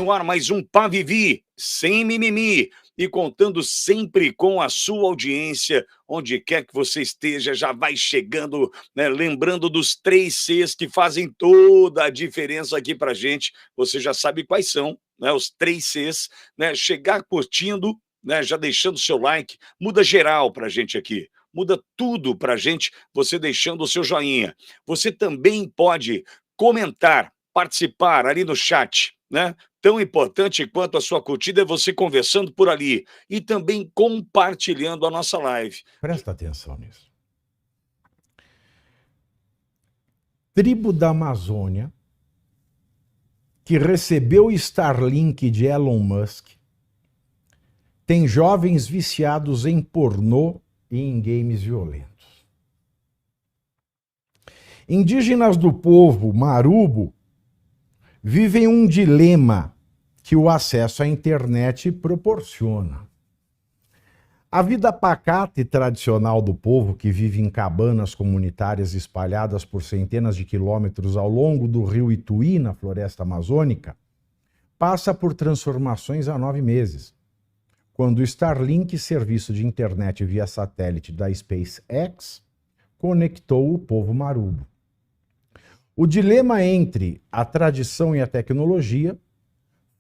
no ar mais um Pá Vivi, sem mimimi, e contando sempre com a sua audiência, onde quer que você esteja, já vai chegando, né, lembrando dos 3 Cs que fazem toda a diferença aqui pra gente. Você já sabe quais são, né, os 3 Cs, né? Chegar curtindo, né, já deixando o seu like, muda geral pra gente aqui. Muda tudo pra gente, você deixando o seu joinha. Você também pode comentar, participar ali no chat, né? Tão importante quanto a sua curtida é você conversando por ali e também compartilhando a nossa live. Presta atenção nisso. Tribo da Amazônia, que recebeu o Starlink de Elon Musk, tem jovens viciados em pornô e em games violentos. Indígenas do povo Marubo vivem um dilema que o acesso à internet proporciona. A vida pacata e tradicional do povo, que vive em cabanas comunitárias espalhadas por centenas de quilômetros ao longo do rio Ituí, na floresta amazônica, passa por transformações há 9 meses, quando o Starlink, serviço de internet via satélite da SpaceX, conectou o povo marubo. O dilema entre a tradição e a tecnologia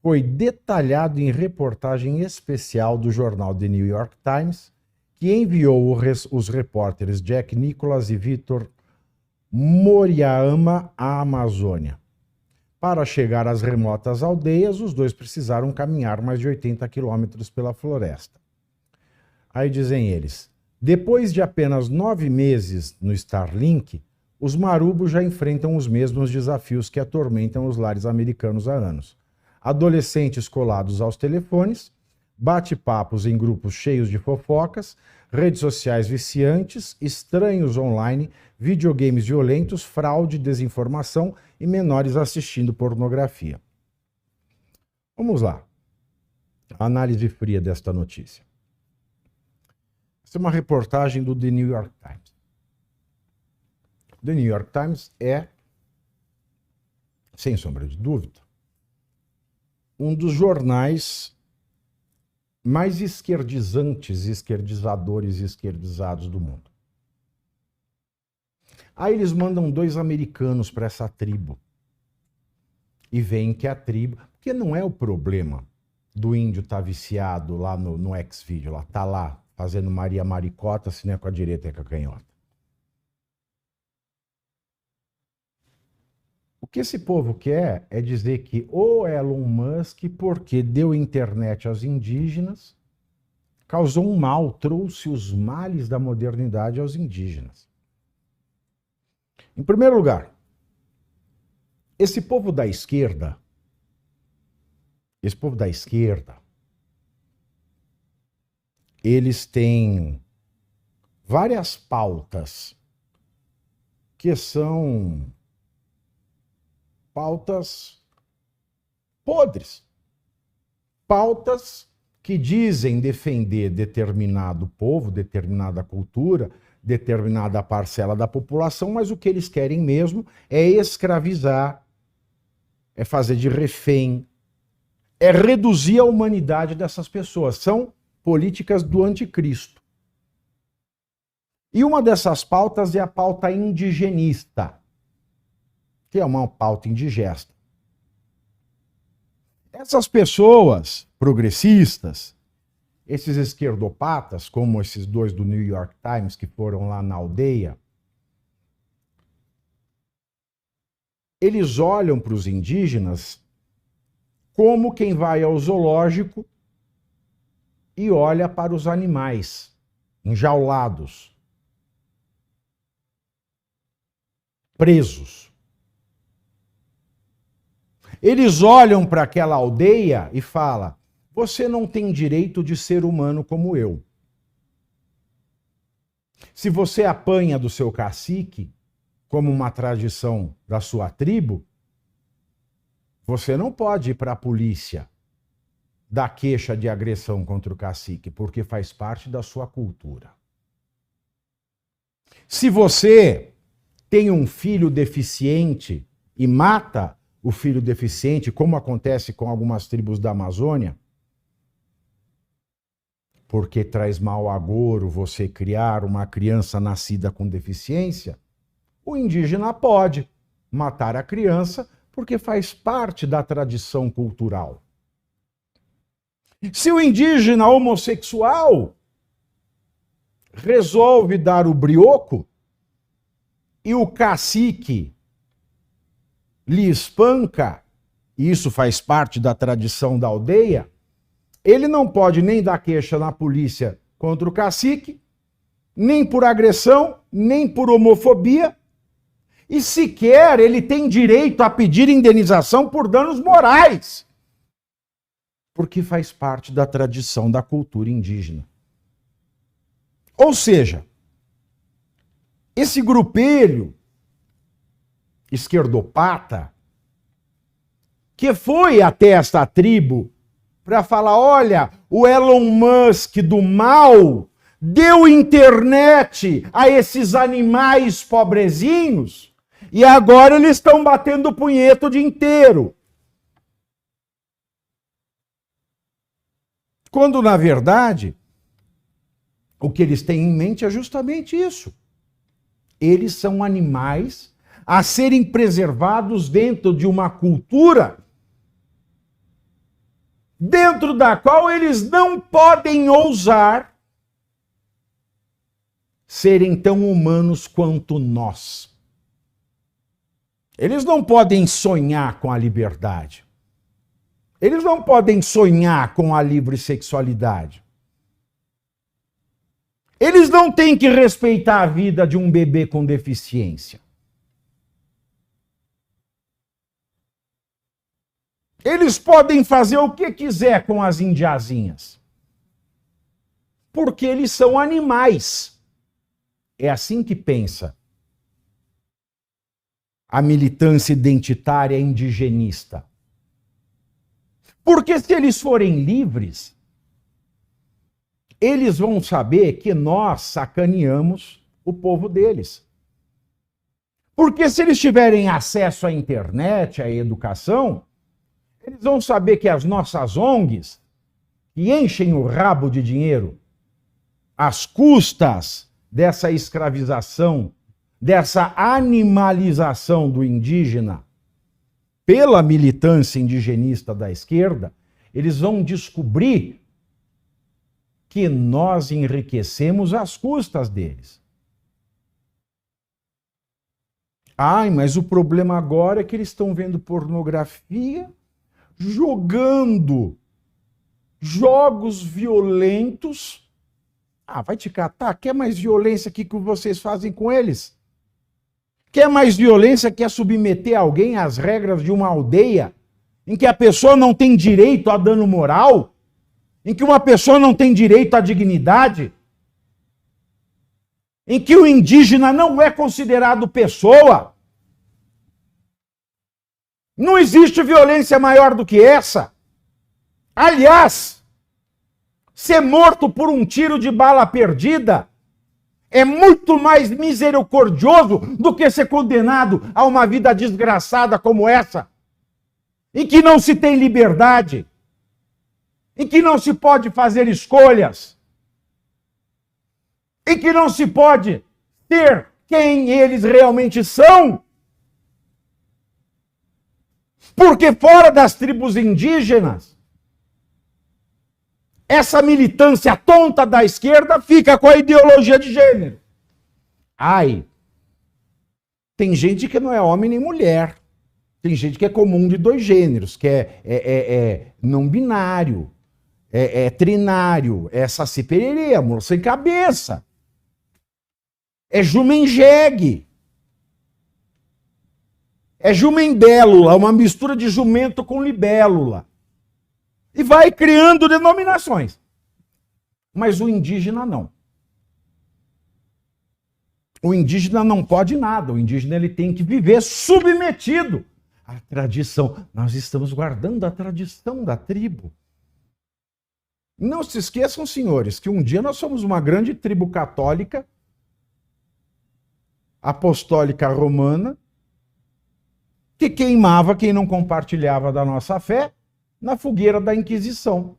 foi detalhado em reportagem especial do jornal The New York Times, que enviou os repórteres Jack Nicholas e Vitor Moriyama à Amazônia. Para chegar às remotas aldeias, os dois precisaram caminhar mais de 80 quilômetros pela floresta. Aí dizem eles, depois de apenas 9 meses no Starlink, os marubos já enfrentam os mesmos desafios que atormentam os lares americanos há anos. Adolescentes colados aos telefones, bate-papos em grupos cheios de fofocas, redes sociais viciantes, estranhos online, videogames violentos, fraude, desinformação e menores assistindo pornografia. Vamos lá. A análise fria desta notícia. Essa é uma reportagem do The New York Times. The New York Times é, sem sombra de dúvida, um dos jornais mais esquerdizantes, esquerdizadores e esquerdizados do mundo. Aí eles mandam 2 americanos para essa tribo. E veem que a tribo... Porque não é o problema do índio estar viciado lá no Xvideo, lá, tá lá fazendo Maria Maricota, se não é com a direita é com a canhota. O que esse povo quer é dizer que o Elon Musk, porque deu internet aos indígenas, causou um mal, trouxe os males da modernidade aos indígenas. Em primeiro lugar, esse povo da esquerda, eles têm várias pautas que são pautas podres. Pautas que dizem defender determinado povo, determinada cultura, determinada parcela da população, mas o que eles querem mesmo é escravizar, é fazer de refém, é reduzir a humanidade dessas pessoas. São políticas do anticristo. E uma dessas pautas é a pauta indigenista, que é uma pauta indigesta. Essas pessoas progressistas, esses esquerdopatas, como esses 2 do New York Times que foram lá na aldeia, eles olham para os indígenas como quem vai ao zoológico e olha para os animais enjaulados, presos. Eles olham para aquela aldeia e falam: você não tem direito de ser humano como eu. Se você apanha do seu cacique, como uma tradição da sua tribo, você não pode ir para a polícia dar queixa de agressão contra o cacique, porque faz parte da sua cultura. Se você tem um filho deficiente e mata, o filho deficiente, como acontece com algumas tribos da Amazônia, porque traz mau agouro você criar uma criança nascida com deficiência, o indígena pode matar a criança porque faz parte da tradição cultural. Se o indígena homossexual resolve dar o brioco e o cacique lhe espanca, e isso faz parte da tradição da aldeia, ele não pode nem dar queixa na polícia contra o cacique, nem por agressão, nem por homofobia, e sequer ele tem direito a pedir indenização por danos morais, porque faz parte da tradição da cultura indígena. Ou seja, esse grupelho esquerdopata que foi até esta tribo para falar, olha, o Elon Musk do mal deu internet a esses animais pobrezinhos e agora eles estão batendo punheta o dia inteiro. Quando, na verdade, o que eles têm em mente é justamente isso. Eles são animais a serem preservados dentro de uma cultura dentro da qual eles não podem ousar serem tão humanos quanto nós. Eles não podem sonhar com a liberdade. Eles não podem sonhar com a livre sexualidade. Eles não têm que respeitar a vida de um bebê com deficiência. Eles podem fazer o que quiser com as indiazinhas. Porque eles são animais. É assim que pensa a militância identitária indigenista. Porque se eles forem livres, eles vão saber que nós sacaneamos o povo deles. Porque se eles tiverem acesso à internet, à educação, eles vão saber que as nossas ONGs, que enchem o rabo de dinheiro, às custas dessa escravização, dessa animalização do indígena, pela militância indigenista da esquerda, eles vão descobrir que nós enriquecemos às custas deles. Ai, mas o problema agora é que eles estão vendo pornografia, jogando jogos violentos. Ah, vai te catar? Quer mais violência que vocês fazem com eles? Quer mais violência que é submeter alguém às regras de uma aldeia em que a pessoa não tem direito a dano moral? Em que uma pessoa não tem direito à dignidade? Em que o indígena não é considerado pessoa? Não existe violência maior do que essa. Aliás, ser morto por um tiro de bala perdida é muito mais misericordioso do que ser condenado a uma vida desgraçada como essa, em que não se tem liberdade, em que não se pode fazer escolhas, em que não se pode ser quem eles realmente são. Porque fora das tribos indígenas, essa militância tonta da esquerda fica com a ideologia de gênero. Ai, tem gente que não é homem nem mulher. Tem gente que é comum de dois gêneros, que é não binário, é trinário, é saci pererê, amor sem cabeça. É jumenjegue. É jumembélula, uma mistura de jumento com libélula. E vai criando denominações. Mas o indígena não. O indígena não pode nada. O indígena ele tem que viver submetido à tradição. Nós estamos guardando a tradição da tribo. Não se esqueçam, senhores, que um dia nós somos uma grande tribo católica, apostólica romana, que queimava quem não compartilhava da nossa fé na fogueira da Inquisição.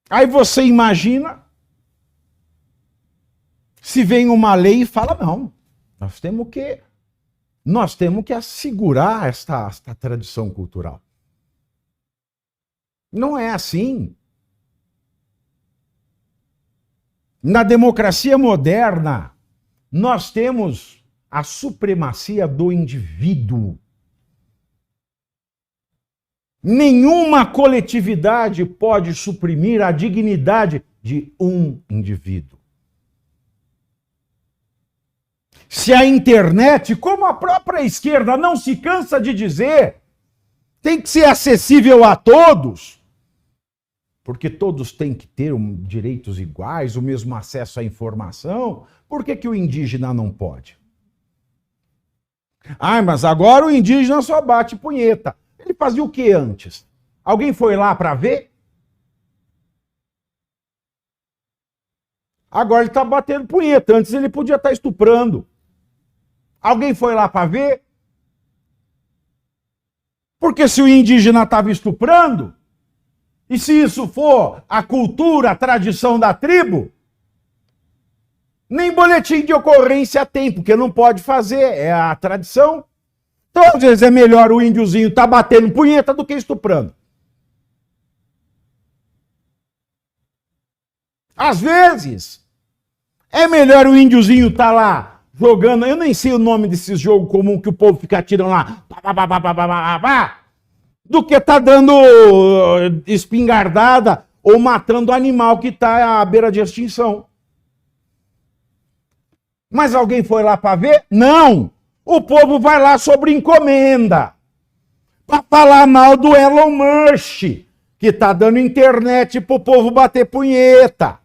Aí você imagina se vem uma lei e fala, não, nós temos que assegurar esta tradição cultural. Não é assim. Na democracia moderna, nós temos a supremacia do indivíduo. Nenhuma coletividade pode suprimir a dignidade de um indivíduo. Se a internet, como a própria esquerda não se cansa de dizer, tem que ser acessível a todos, porque todos têm que ter direitos iguais, o mesmo acesso à informação, por que o indígena não pode? Ah, mas agora o indígena só bate punheta. Ele fazia o que antes? Alguém foi lá para ver? Agora ele está batendo punheta. Antes ele podia estar estuprando. Alguém foi lá para ver? Porque se o indígena estava estuprando, e se isso for a cultura, a tradição da tribo, nem boletim de ocorrência tem, porque não pode fazer, é a tradição. Então, às vezes, é melhor o índiozinho estar batendo punheta do que estuprando. Às vezes, é melhor o índiozinho estar lá jogando, eu nem sei o nome desses jogos comum que o povo fica tirando lá, do que estar dando espingardada ou matando animal que está à beira de extinção. Mas alguém foi lá para ver? Não! O povo vai lá sobre encomenda. Para falar mal do Elon Musk, que está dando internet para o povo bater punheta.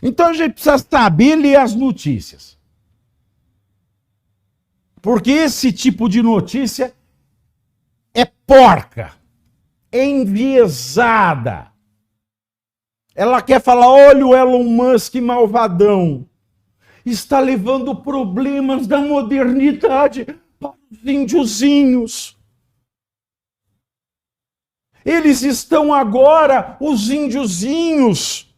Então a gente precisa saber ler as notícias. Porque esse tipo de notícia é porca, é enviesada. Ela quer falar, olha o Elon Musk malvadão. Está levando problemas da modernidade para os índiozinhos. Eles estão agora, os índiozinhos,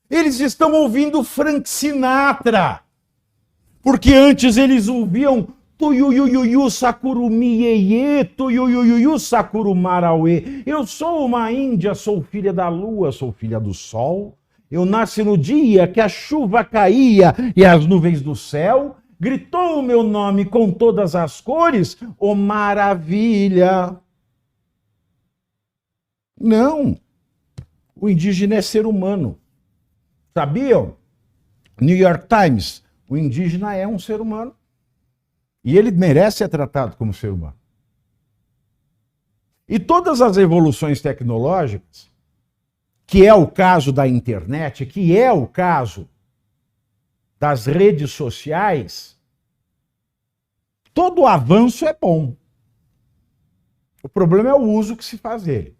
eles estão ouvindo Frank Sinatra. Porque antes eles ouviam Tuyuyuyuyu Sakurumi Yeye, Tuyuyuyuyu Sakurumarauê. Eu sou uma índia, sou filha da lua, sou filha do sol. Eu nasci no dia que a chuva caía e as nuvens do céu. Gritou o meu nome com todas as cores, ô maravilha. Não, o indígena é ser humano. Sabiam? New York Times, o indígena é um ser humano. E ele merece ser tratado como ser humano. E todas as evoluções tecnológicas, que é o caso da internet, que é o caso das redes sociais, todo avanço é bom. O problema é o uso que se faz dele.